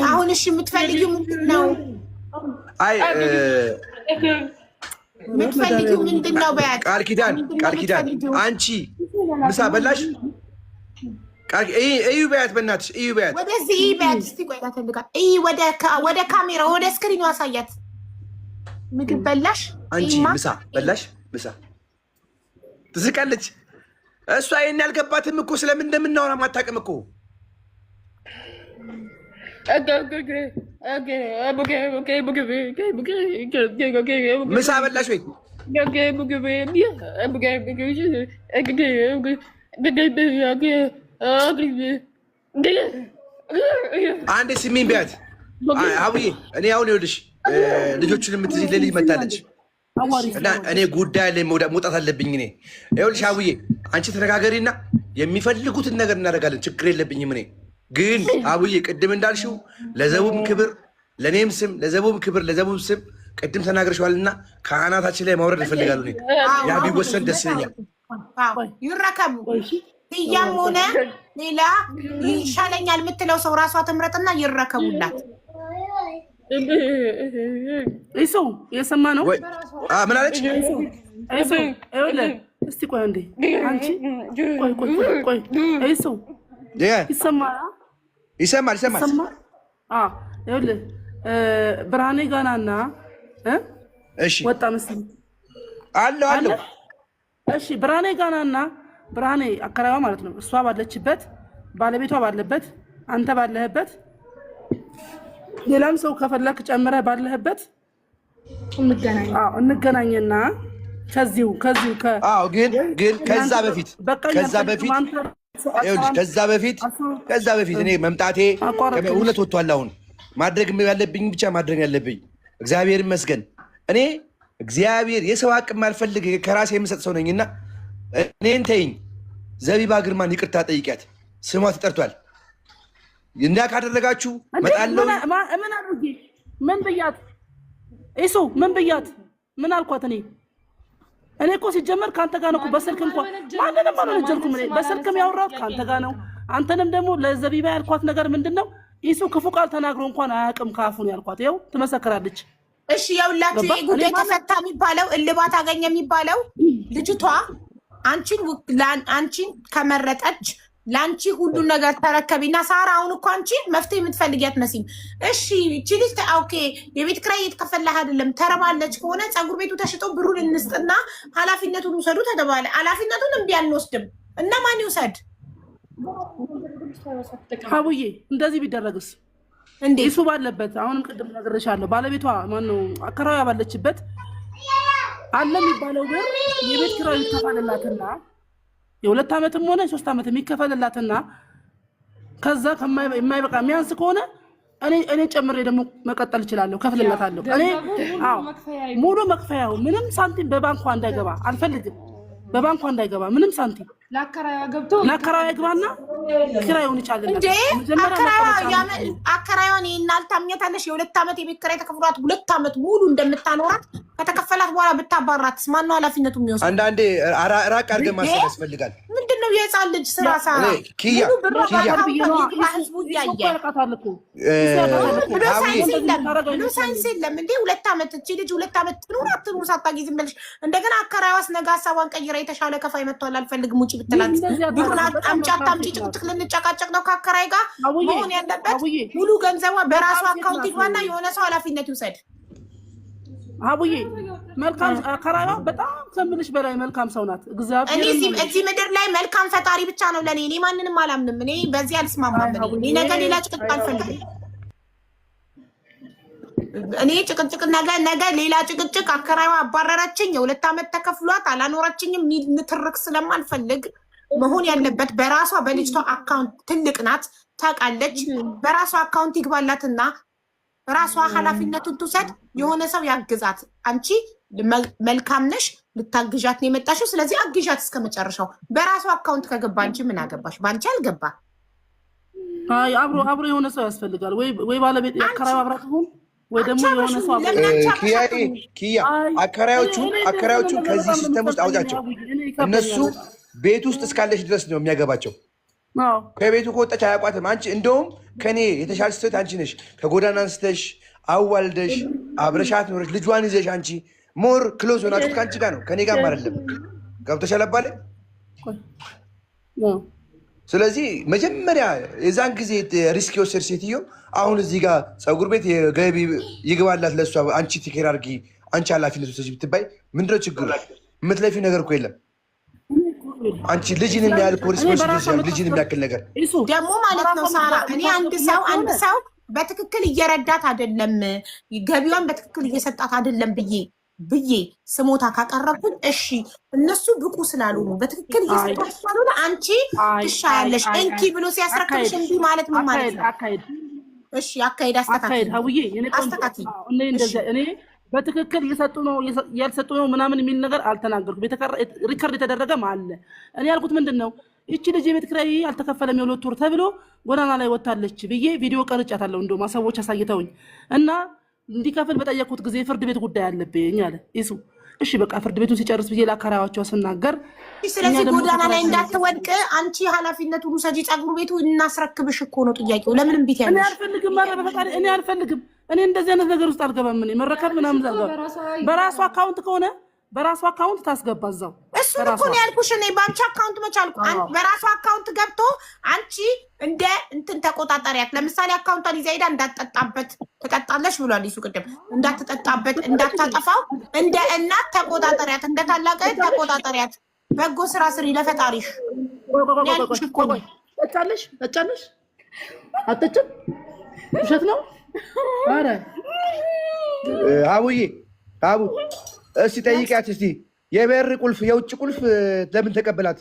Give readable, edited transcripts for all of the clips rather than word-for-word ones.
አሁን እሺ የምትፈልጊው ምንድን ነው? አይ የምትፈልጊው ምንድን ነው? በያት ቃል ኪዳን አንቺ ምሳ በላሽ? እዩ በያት፣ በእናትሽ እዩ በያት። ወደዚህ በያት እስቲ። ቆይ ታፈልጋል። ወደ ካሜራ ወደ ስክሪኑ አሳያት። ምግብ በላሽ? አንቺ ምሳ በላሽ? ምሳ ትስቃለች እሷ። ይሄን ያልገባትም እኮ ስለምን እንደምናወራ ማታውቅም እኮ። ምሳ በላሽ ወይ? አንዴ ስሚኝ ቢያት አቡዬ። እኔ አሁን ይኸውልሽ ልጆቹን የምትይዝ ልጅ መታለች እና እኔ ጉዳይ ላይ መውጣት አለብኝ። እኔ ይኸውልሽ አቡዬ አንቺ ተነጋገሪና የሚፈልጉትን ነገር እናደርጋለን። ችግር የለብኝም። እኔ ግን አቡዬ ቅድም እንዳልሽው ለዘቡም ክብር ለእኔም ስም፣ ለዘቡም ክብር ለዘቡም ስም ቅድም ተናግረሽዋልና ከአናታችን ላይ ማውረድ ይፈልጋሉ። ያ ቢወሰን ደስ ይለኛል። ይረከቡ እያም ሆነ ሌላ ይሻለኛል የምትለው ሰው ራሷ ትምረጥና ይረከቡላት። እሱ የሰማ ነው። ምን አለች? እስቲ ቆይ እንዴ አንቺ ቆይ እሱ ይሰማል። ይኸውልህ ብርሃኔ ጋናና እሺ ወጣ መስሎኝ አለው። እሺ ብርሃኔ ጋናና ብርሃኔ አከራይዋ ማለት ነው። እሷ ባለችበት ባለቤቷ ባለበት አንተ ባለህበት ሌላም ሰው ከፈለክ ጨምረህ ባለህበት እንገናኝና ከዚሁ ግን ከዛ በፊት እኔ መምጣቴ እውነት ወጥቷል። አሁን ማድረግ ያለብኝ ብቻ ማድረግ ያለብኝ እግዚአብሔር ይመስገን። እኔ እግዚአብሔር የሰው አቅም አልፈልግ ከራሴ የምሰጥ ሰው ነኝና እኔን ተይኝ። ዘቢባ ግርማን ይቅርታ ጠይቂያት፣ ስሟ ተጠርቷል። እንዳ ካደረጋችሁ መጣለው። ምን አድርጌ ምን ብያት? እሱ ምን ብያት? ምን አልኳት? እኔ እኮ ሲጀመር ካንተ ጋር ነው እኮ በስልክ እንኳን ማንንም አልወነጀልኩም። እኔ በስልክም ያወራሁት ካንተ ጋር ነው። አንተንም ደግሞ ለዘቢባ ያልኳት ነገር ምንድነው? እሱ ክፉ ቃል ተናግሮ እንኳን አያውቅም ካፉ ነው ያልኳት። ይኸው ትመሰክራለች። እሺ የውላችሁ ጉዳይ ተፈታ የሚባለው እልባት አገኘ የሚባለው ልጅቷ አንቺን ከመረጠች ለአንቺ ሁሉን ነገር ተረከቢና ሳራ። አሁን እኮ አንቺ መፍትሄ የምትፈልጊያት መሲም። እሺ እቺ ልጅ ኦኬ የቤት ኪራይ እየተከፈለህ አይደለም ተረባለች ከሆነ ፀጉር ቤቱ ተሽጦ ብሩን እንስጥና ኃላፊነቱን ውሰዱ ተባለ። ኃላፊነቱን እምቢ አንወስድም እና ማን ይውሰድ? አቡዬ እንደዚህ ቢደረግስ እንዴ? እሱ ባለበት አሁንም ቅድም ነግሬሻለሁ። ባለቤቷ ማነው አከራዋ ባለችበት አለ የሚባለው ብር የቤት ኪራይ ይከፈልላትና የ2 ዓመትም ሆነ 3 ዓመት የሚከፈልላትና ከዛ የማይበቃ የሚያንስ ከሆነ እኔ ጨምሬ ደግሞ መቀጠል እችላለሁ፣ ከፍልላታለሁ። እኔ ሙሉ መክፈያው ምንም ሳንቲም በባንኳ እንዳይገባ አልፈልግም። በባንኳ እንዳይገባ ምንም ሳንቲም ለአከራዋ ይግባና ኪራዩን ይቻላል እንዴ? አከራዋን ይናል ታምኛታለሽ? የ2 ዓመት የቤት ኪራይ ተከፍሏት 2 ዓመት ሙሉ እንደምታኖራት ከተከፈላት በኋላ ብታባራት ማን ነው ኃላፊነቱ የሚወስደው? አንዳንዴ ራቅ አድርገን ማሰብ ያስፈልጋል። ምንድነው የህፃን ልጅ ስራ ሳራ ሳይንስ የለም እንዴ? 2 ዓመት እቺ ልጅ 2 ዓመት ትኑር አትኑር ሳታውቂ ዝም ብለሽ እንደገና አከራዋስ ነገ ሀሳቧን ቀይራ የተሻለ ከፋይ መጥቷል አልፈልግም ውጪ ብትላት ብሩን አምጪ አታምጪ ጭቅጭቅ ልንጨቃጨቅ ነው ከአከራይ ጋር መሆን ያለበት። ሙሉ ገንዘቧ በራሷ አካውንት ይግባና የሆነ ሰው ኃላፊነት ይውሰድ። አቡዬ መልካም አከራይዋ በጣም ከምልሽ በላይ መልካም ሰው ናት። እግዚአብሔር እዚህ ምድር ላይ መልካም ፈጣሪ ብቻ ነው ለኔ። እኔ ማንንም አላምንም። እኔ በዚህ አልስማማም። እኔ ነገ ሌላ ጭቅጭቅ አልፈልግም። እኔ ጭቅጭቅ ነገ ሌላ ጭቅጭቅ አከራይዋ አባረረችኝ፣ የ2 ዓመት ተከፍሏት አላኖረችኝም ሚል ንትርክ ስለማልፈልግ መሆን ያለበት በራሷ በልጅቷ አካውንት ትልቅ ናት ታውቃለች። በራሷ አካውንት ይግባላትና ራሷ ኃላፊነቱን ትውሰድ። የሆነ ሰው ያግዛት። አንቺ መልካም ነሽ፣ ልታግዣት ነው የመጣሽው። ስለዚህ አግዣት እስከ መጨረሻው። በራሷ አካውንት ከገባ አንቺ ምን አገባሽ? ባንቺ አልገባ። አይ አብሮ የሆነ ሰው ያስፈልጋል። ወይ ባለቤት ያከራው አብራት ሁን ወይ ደግሞ የሆነ ሰው ኪያ አከራዮቹን ከዚህ ሲስተም ውስጥ አውጫቸው። እነሱ ቤት ውስጥ እስካለች ድረስ ነው የሚያገባቸው። ከቤቱ ከወጣች አያውቋትም። አንቺ እንደውም ከኔ የተሻለች ሴት አንቺ ነሽ። ከጎዳና አንስተሽ አዋልደሽ አብረሻት ኖረሽ ልጇን ይዘሽ አንቺ ሞር ክሎዝ ሆናችሁት ከአንቺ ጋር ነው፣ ከኔ ጋር አይደለም። ገብቶሻል አባለ። ስለዚህ መጀመሪያ የዛን ጊዜ ሪስክ የወሰድ ሴትዮ አሁን እዚህ ጋር ፀጉር ቤት ገቢ ይግባላት ለእሷ አንቺ ቲኬር አድርጊ አንቺ ኃላፊነቱ ሰጂ ብትባይ ምንድነው ችግሩ? የምትለፊው ነገር እኮ የለም። አንቺ ልጅን የሚያህል ፖሊስ ልጅን የሚያክል ነገር ደግሞ ማለት ነው ሳራ። እኔ አንድ ሰው በትክክል እየረዳት አይደለም፣ ገቢዋን በትክክል እየሰጣት አይደለም ብዬ ስሞታ ካቀረብኩኝ እሺ፣ እነሱ ብቁ ስላልሆኑ በትክክል እየሰጣት ስላልሆነ አንቺ ትሻያለሽ እንኪ ብሎ ሲያስረክብሽ እንዲ ማለት ምን ማለት ነው? እሺ አካሄድ አስተካክል። እኔ በትክክል እየሰጡ ነው ያልሰጡ ነው ምናምን የሚል ነገር አልተናገርኩም። ሪከርድ የተደረገም አለ። እኔ ያልኩት ምንድን ነው እቺ ልጅ የቤት ኪራይ አልተከፈለም የሁለት ወር ተብሎ ጎዳና ላይ ወጣለች ብዬ ቪዲዮ ቀርጫታለሁ። እንደውም ሰዎች አሳይተውኝ እና እንዲከፍል በጠየቁት ጊዜ ፍርድ ቤት ጉዳይ አለብኝ አለ እሱ። እሺ በቃ ፍርድ ቤቱን ሲጨርስ ብዬ ለአከራዮቿ ስናገር፣ ስለዚህ ጎዳና ላይ እንዳትወድቅ አንቺ ኃላፊነቱን ውሰጂ። ፀጉር ቤቱ እናስረክብሽ እኮ ነው ጥያቄው። ለምንም ቢት ያለሽ እኔ አልፈልግም ማለት በፈቃድ እኔ አልፈልግም። እኔ እንደዚህ አይነት ነገር ውስጥ አልገባም። እኔ መረከብ ምናምን በራሱ አካውንት ከሆነ በራሱ አካውንት ታስገባ እዛው። እሱ እኮ ነው ያልኩሽ። እኔ ባንቺ አካውንት መቻልኩ በራሱ አካውንት ገብቶ አንቺ እንደ እንትን ተቆጣጣሪያት። ለምሳሌ አካውንቷን ይዛ ሄዳ እንዳትጠጣበት ትጠጣለሽ ብሏል እሱ ቅድም። እንዳትጠጣበት እንዳታጠፋው እንደ እናት ተቆጣጣሪያት፣ እንደ ታላቅ ተቆጣጣሪያት። በጎ ስራ ስሪ ለፈጣሪሽ። ያልኩሽ እኮ ነው። ጠጣለሽ አትጭም ውሸት ነው። አረ አቡዬ እስቲ ጠይቂያት እስቲ የበር ቁልፍ የውጭ ቁልፍ ለምን ተቀበላት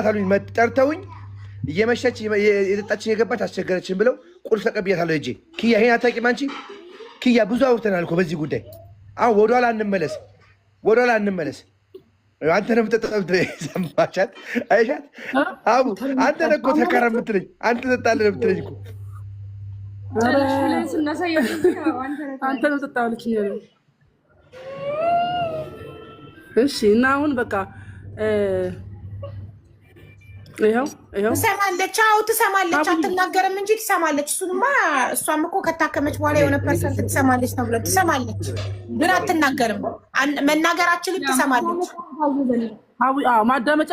አሉኝ። ጠርተውኝ እየመሸች የጠጣችን የገባች አስቸገረችን ብለው ቁልፍ ተቀብያታለሁ እጄ። ኪያ ይሄን አታውቂም አንቺ? ኪያ ብዙ አውርተናል እኮ በዚህ ጉዳይ። አሁን ወደኋላ እንመለስ። አንተ ነው የምትጠጣው። ሰማቻት አይሻት? አቡ አንተ ነህ እኮ ተከራ የምትለኝ አንተ ትጠጣለህ ነው የምትለኝ እኮ። አንተ ነው ትጠጣለች። እሺ እና አሁን በቃ ይኸው ትሰማለች። አዎ ትሰማለች፣ አትናገርም እንጂ ትሰማለች። እሷም እኮ ከታከመች በኋላ የሆነ ፐርሰንት ትሰማለች ነው ብለን ትሰማለች፣ ግን አትናገርም። መናገራችንን ትሰማለች። ማዳመጫ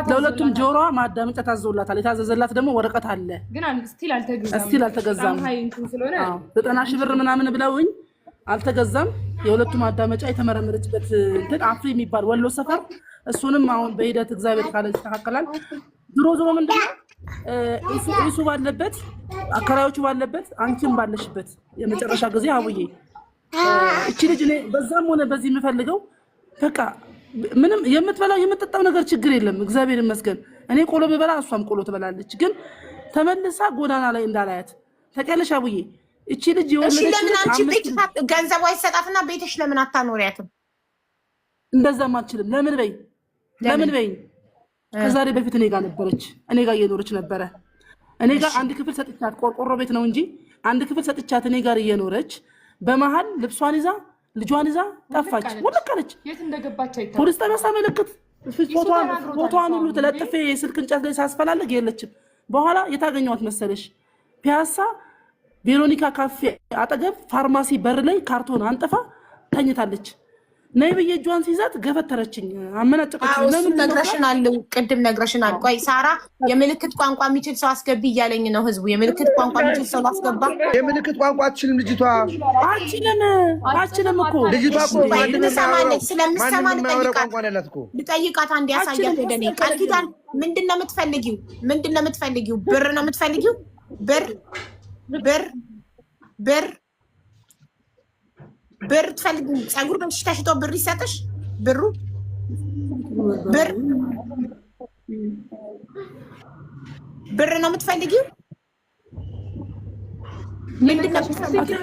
ለሁለቱም ጆሮዋ ማዳመጫ ታዘውላታል። የታዘዘላት ደግሞ ወረቀት አለ፣ ግን ስቲል አልተገዛም። 90 ሺህ ብር ምናምን ብለውኝ አልተገዛም። የሁለቱ ማዳመጫ የተመረመረችበት እንትን አፍሪ የሚባል ወሎ ሰፈር፣ እሱንም አሁን በሂደት እግዚአብሔር ካለ ይስተካከላል። ዞሮ ምንድነው እሱ ባለበት አከራዮቹ ባለበት አንቺም ባለሽበት የመጨረሻ ጊዜ አቡዬ እቺ ልጅ እኔ በዛም ሆነ በዚህ የምፈልገው በቃ ምንም የምትበላው የምትጠጣው ነገር ችግር የለም፣ እግዚአብሔር ይመስገን። እኔ ቆሎ ብበላ እሷም ቆሎ ትበላለች፣ ግን ተመልሳ ጎዳና ላይ እንዳላያት ተቀለሽ አቡዬ። እቺ ልጅ የወለደች ለምን አንቺ ቤት ገንዘቧ ይሰጣትና ቤትሽ ለምን አታኖሪያትም? እንደዛም አልችልም። ለምን በይ ከዛሬ በፊት እኔ ጋር ነበረች፣ እኔ ጋር እየኖረች ነበረ። እኔ ጋር አንድ ክፍል ሰጥቻት፣ ቆርቆሮ ቤት ነው እንጂ አንድ ክፍል ሰጥቻት እኔ ጋር እየኖረች በመሀል ልብሷን ይዛ ልጇን ይዛ ጠፋች። ወለቀለች። ፖሊስ ጣቢያ ሳመለክት ፎቶዋን ሁሉ ተለጥፌ የስልክ እንጨት ላይ ሳስፈላልግ የለችም። በኋላ የታገኘዋት መሰለሽ? ፒያሳ ቬሮኒካ ካፌ አጠገብ ፋርማሲ በር ላይ ካርቶን አንጥፋ ተኝታለች። ነይ ብዬ እጇን ሲይዛት ገፈተረችኝ፣ አመናጨቀችኝ። ለምን ነግረሽናል? ቅድም ነግረሽናል። ቆይ ሳራ የምልክት ቋንቋ የሚችል ሰው አስገቢ እያለኝ ነው ህዝቡ። የምልክት ቋንቋ የሚችል ሰው አስገባ። የምልክት ቋንቋ አትችልም ልጅቷ። አችልም እኮ ልጅቷ እኮ ትሰማለች። ስለምትሰማ ልጠይቃት አንድ ያሳያት ወደ እኔ። ቃል ኪዳን ምንድን ነው የምትፈልጊው? ብር ነው የምትፈልጊው? ብር ትፈልጊ? ፀጉር ቤትሽ ተሽጦ ብር ይሰጥሽ? ብር ነው የምትፈልጊው? ምንድን ነው የምትፈልጊው?